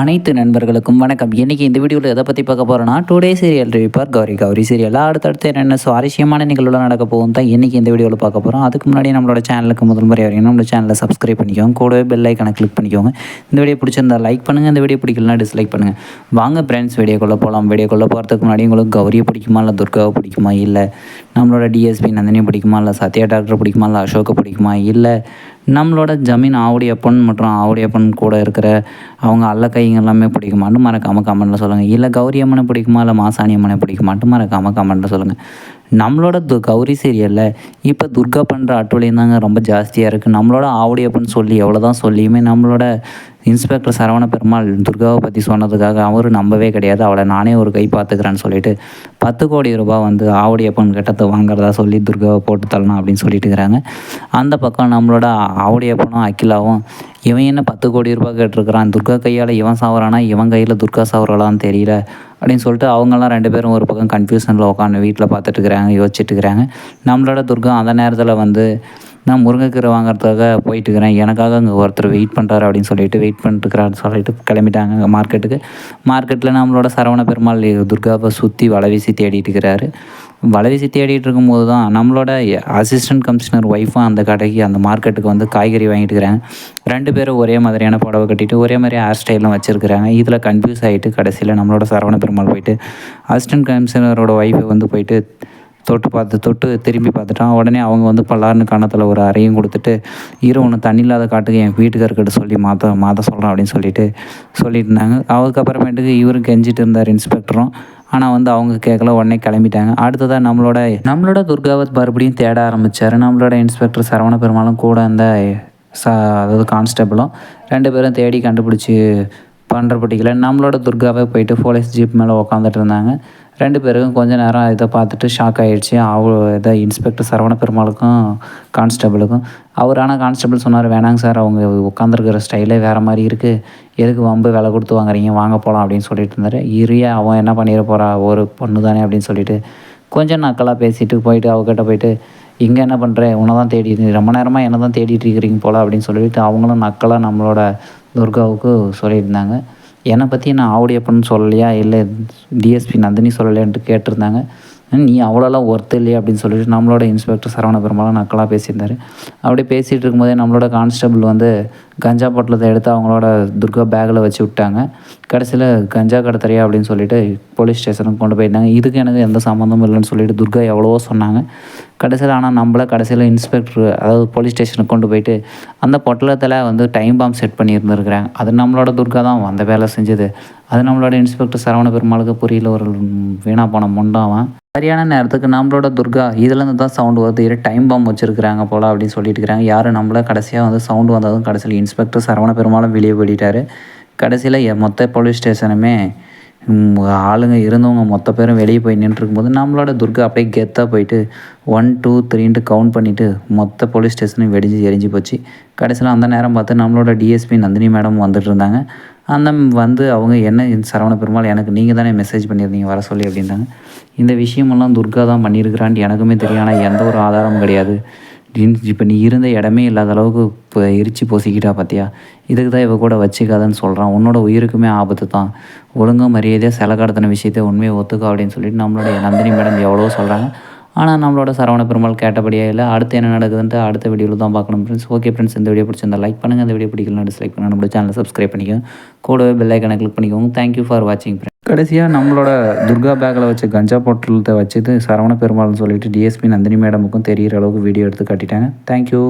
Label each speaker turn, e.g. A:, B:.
A: அனைத்து நண்பர்களுக்கும் வணக்கம். இன்றைக்கி இந்த வீடியோவில் எதை பற்றி பார்க்க போகிறோன்னா, டுடே சீரியல் ரிவ்யூ கௌரி சீரியலாக அடுத்தடுத்து என்னென்ன சுவாரஸ்யமான நிகழ்வுலாம் நடக்க போகும் தான் இன்றைக்கி இந்த வீடியோவில் பார்க்க போகிறோம். அதுக்கு முன்னாடி நம்மளோட சேனலுக்கு முதல் முறை வரையும் நம்மளோட சேனலை சப்ஸ்கிரைப் பண்ணிக்கோங்க, கூடவே பெல் ஐக்கனை கிளிக் பண்ணிக்கோங்க. இந்த வீடியோ பிடிச்சிருந்தா லைக் பண்ணுங்கள், இந்த வீடியோ பிடிக்கலனா டிஸ்லைக் பண்ணுங்கள். வாங்க ஃப்ரெண்ட்ஸ், வீடியோக்குள்ளே போகலாம். வீடியோக்குள்ளே போகிறதுக்கு முன்னாடி உங்களுக்கு கௌரியை பிடிக்குமா, இல்லை துர்காவை பிடிக்குமா, இல்லை நம்மளோட டிஎஸ்பி நந்தினியை பிடிக்குமா, இல்லை சத்யா டாக்டர் பிடிக்குமா, இல்லை அசோக்கை பிடிக்குமா, இல்லை நம்மளோட ஜமீன் ஆவுடையப்பன் மற்றும் ஆவுடையப்பன் கூட இருக்கிற அவங்க அல்ல கைங்க எல்லாமே பிடிக்குமான்னு மறக்காமல் கமெண்ட்டில் சொல்லுங்கள். இல்லை கௌரி அம்மனை பிடிக்குமா, இல்லை மாசாணி அம்மனை பிடிக்குமான்ட்டு மறக்காமல் கமெண்ட்டில் சொல்லுங்கள். நம்மளோட கௌரி சீரியலில் இப்போ துர்கா பண்ணுற அட்டுவலியம் தாங்க ரொம்ப ஜாஸ்தியாக இருக்குது. நம்மளோட ஆவுடையப்பன் சொல்லி எவ்வளோ தான் சொல்லியுமே நம்மளோட இன்ஸ்பெக்டர் சரவண பெருமாள் துர்காவை பற்றி சொன்னதுக்காக அவர் நம்பவே கிடையாது. அவளை நானே ஒரு கை பார்த்துக்கிறேன்னு சொல்லிட்டு 10 கோடி ரூபாய் வந்து ஆவுடையப்பன் கிட்டத்தை வாங்குறதா சொல்லி துர்காவை போட்டு தள்ளணும் அப்படின்னு சொல்லிட்டு இருக்கிறாங்க. அந்த பக்கம் நம்மளோட ஆவுடையப்பனும் அகிலாவும் இவன் என்ன 10 கோடி ரூபாய் கேட்டிருக்கிறான், துர்கா கையால் இவன் சாவறானா இவன் கையில் துர்கா சாவறாளான்னு தெரியல அப்படின்னு சொல்லிட்டு அவங்கெல்லாம் 2 பேரும் ஒரு பக்கம் கன்ஃபியூஷனில் உட்காந்து வீட்டில் பார்த்துட்டு இருக்கிறாங்க, யோசிச்சுட்டு இருக்கிறாங்க. நம்மளோட துர்கா அந்த நேரத்தில் வந்து நான் முருங்கைக்கீரை வாங்குறதுக்காக போயிட்டுருக்கிறேன், எனக்காக அங்கே ஒருத்தர் வெயிட் பண்ணுறாரு அப்படின்னு சொல்லிட்டு வெயிட் பண்ணிட்டுருக்கிறான்னு சொல்லிட்டு கிளம்பிட்டாங்க மார்க்கெட்டுக்கு. மார்க்கெட்டில் நம்மளோட சரவண பெருமாள் துர்காவை சுற்றி வலை வீசி தேடிட்டு இருக்கிறாரு. வலை வீசி தேடிட்டு இருக்கும்போது தான் நம்மளோட அசிஸ்டன்ட் கமிஷனர் ஒய்ஃபும் அந்த கடைக்கு அந்த மார்க்கெட்டுக்கு வந்து காய்கறி வாங்கிட்டு இருக்கிறாங்க. 2 பேரும் ஒரே மாதிரியான புடவை கட்டிட்டு ஒரே மாதிரி ஹேர் ஸ்டைலும் வச்சுருக்கிறாங்க. இதில் கன்ஃபியூஸ் ஆகிட்டு கடைசியில் நம்மளோட சரவண பெருமாள் போயிட்டு அசிஸ்டன்ட் கமிஷனரோட ஒய்ஃபை வந்து போயிட்டு தொட்டு திரும்பி பார்த்துட்டான். உடனே அவங்க வந்து பல்லாருன்னு கன்னத்தில் ஒரு அறையும் கொடுத்துட்டு, ஒன்று தண்ணி இல்லாத காட்டுக்கு என் வீட்டுக்காரர்கிட்ட சொல்லி மாற்ற சொல்கிறேன் அப்படின்னு சொல்லிட்டு இருந்தாங்க. அதுக்கப்புறமேட்டுக்கு இவரும் கெஞ்சிட்டு இருந்தார் இன்ஸ்பெக்டரும். ஆனால் வந்து அவங்க கேட்கல, உடனே கிளம்பிட்டாங்க. அடுத்ததாக நம்மளோட துர்காவை மறுபடியும் தேட ஆரம்பித்தார். நம்மளோட இன்ஸ்பெக்டர் சரவண பெருமாளும் கூட அந்த அதாவது கான்ஸ்டபிளும் 2 பேரும் தேடி கண்டுபிடிச்சி பண்ணுற பிடிக்கல. நம்மளோட துர்காவை போயிட்டு போலீஸ் ஜீப் மேலே உக்காந்துட்டு இருந்தாங்க. 2 பேருக்கும் கொஞ்சம் நேரம் இதை பார்த்துட்டு ஷாக் ஆகிடுச்சு. இதை இன்ஸ்பெக்டர் சரவண பெருமாளுக்கும் கான்ஸ்டபிளுக்கும். ஆனால் கான்ஸ்டபிள் சொன்னார், வேணாங்க சார், அவங்க உட்காந்துருக்கிற ஸ்டைலே வேறு மாதிரி இருக்குது, எதுக்கு வம்பு விலை கொடுத்து வாங்குறீங்க, வாங்க போகலாம் அப்படின்னு சொல்லிட்டு இருந்தார். அவன் என்ன பண்ணிட போகிறா, ஒரு பொண்ணு தானே அப்படின்னு சொல்லிட்டு கொஞ்சம் நக்கலாக பேசிட்டு போயிட்டு அவகிட்ட போயிட்டு, இங்கே என்ன பண்ணுறேன், உன்னை தான் ரொம்ப நேரமாக என்ன தான் தேடிட்டு இருக்கிறீங்க போல் அப்படின்னு சொல்லிட்டு அவங்களும் நக்கலாக நம்மளோட துர்காவுக்கு சொல்லியிருந்தாங்க. என்னை பற்றி நான் ஆவுடையப்பன்னு சொல்லலையா, இல்லை டிஎஸ்பி நந்தினி சொல்லலையான்ட்டு கேட்டிருந்தாங்க. நீ அவ்வளோலாம் ஒர்த்து இல்லையா அப்படின்னு சொல்லிட்டு நம்மளோட இன்ஸ்பெக்டர் சரவண பெருமாளும் நக்கலாக பேசியிருந்தார். அப்படியே பேசிகிட்டு இருக்கும்போதே நம்மளோட கான்ஸ்டபிள் வந்து கஞ்சா பொட்டலத்தை எடுத்து அவங்களோட துர்கா பேக்கில் வச்சு விட்டாங்க. கடைசியில் கஞ்சா கடத்தறியா அப்படின்னு சொல்லிட்டு போலீஸ் ஸ்டேஷனுக்கு கொண்டு போயிருந்தாங்க. இதுக்கு எனக்கு எந்த சம்மந்தமும் இல்லைன்னு சொல்லிட்டு துர்கா எவ்வளவோ சொன்னாங்க. கடைசியில் இன்ஸ்பெக்டர் அதாவது போலீஸ் ஸ்டேஷனுக்கு கொண்டு போயிட்டு அந்த பொட்டலத்தில் வந்து டைம் பாம் செட் பண்ணி இருந்துருக்குறாங்க. அது நம்மளோட துர்கா தான் அந்த வேலை செஞ்சது. அது நம்மளோட இன்ஸ்பெக்டர் சரவண பெருமாளுக்கு புரியல, ஒரு வீணாக போன முண்டாவான். சரியான நேரத்துக்கு நம்மளோட துர்கா இதுலேருந்து தான் சவுண்டு வருது, டைம் பாம் வச்சுருக்கிறாங்க போல் அப்படின்னு சொல்லிட்டு இருக்கிறாங்க. யாரும் நம்மள கடைசியாக வந்து சவுண்டு வந்ததும் கடைசியில் இன்ஸ்பெக்டர் சரவண பெருமாளும் வெளியே போயிட்டார். கடைசியில் மொத்த போலீஸ் ஸ்டேஷனுமே ஆளுங்க இருந்தவங்க மொத்த பேரும் வெளியே போய் நின்றுருக்கும்போது நம்மளோட துர்கா அப்படியே கெத்தாக போயிட்டு 1 2 3ன்ட்டு கவுண்ட் பண்ணிவிட்டு மொத்த போலீஸ் ஸ்டேஷனும் எரிஞ்சு போச்சு. கடைசியில் அந்த நேரம் பார்த்து நம்மளோட டிஎஸ்பி நந்தினி மேடம் வந்துட்டு இருந்தாங்க. வந்து அவங்க என்ன சரவண பெருமாள், எனக்கு நீங்கள் தானே மெசேஜ் பண்ணியிருந்தீங்க வர சொல்லி அப்படின்றாங்க. இந்த விஷயமெல்லாம் துர்கா தான் பண்ணியிருக்கிறான்ட்டு எனக்குமே தெரியும், ஆனால் எந்த ஒரு ஆதாரமும் கிடையாது. இப்போ நீ இருந்த இடமே இல்லாத அளவுக்கு இப்போ எரிச்சு பொசிக்கிட்டா பார்த்தியா, இதுக்கு தான் இவ கூட வச்சுக்காதன்னு சொல்கிறான், உன்னோட உயிருக்குமே ஆபத்து தான், ஒழுங்காக மரியாதையாக சிலை கடத்தின விஷயத்தை உண்மையை ஒத்துக்கோ அப்படின்னு சொல்லிட்டு நம்மளோட நந்தினி மேடம் எவ்வளோ சொல்கிறாங்க. ஆனால் நம்மளோட சரவண பெருமாள் கேட்டபடியே இல்லை. அடுத்து என்ன நடக்குதுன்ட்டு அடுத்த வீடியோவில் தான் பார்க்கணும் ஃப்ரெண்ட்ஸ். ஓகே ஃப்ரெண்ட்ஸ், இந்த வீடியோ பிடிச்சிருந்தா லைக் பண்ணுங்கள், இந்த வீடியோ பிடிக்கலனா டிஸ்லைக் பண்ணுங்கள், நம்மளோட சேனலை சப்ஸ்கிரைப் பண்ணிக்கோங்க, கூடவே பெல் ஐக்கனை கிளிக் பண்ணிக்கோங்க. தேங்க்யூ ஃபார் வாட்சிங் ஃப்ரெண்ட்ஸ். கடைசியாக நம்மளோட துர்கா பேக்கில் வச்ச கஞ்சா பொட்டலத்தை வச்சுட்டு சரவண பெருமாள்னு சொல்லிட்டு டிஎஸ்பி நந்தினி மேடமுக்கும் தெரிகிற அளவுக்கு வீடியோ எடுத்து காட்டிட்டாங்க. தேங்க்யூ.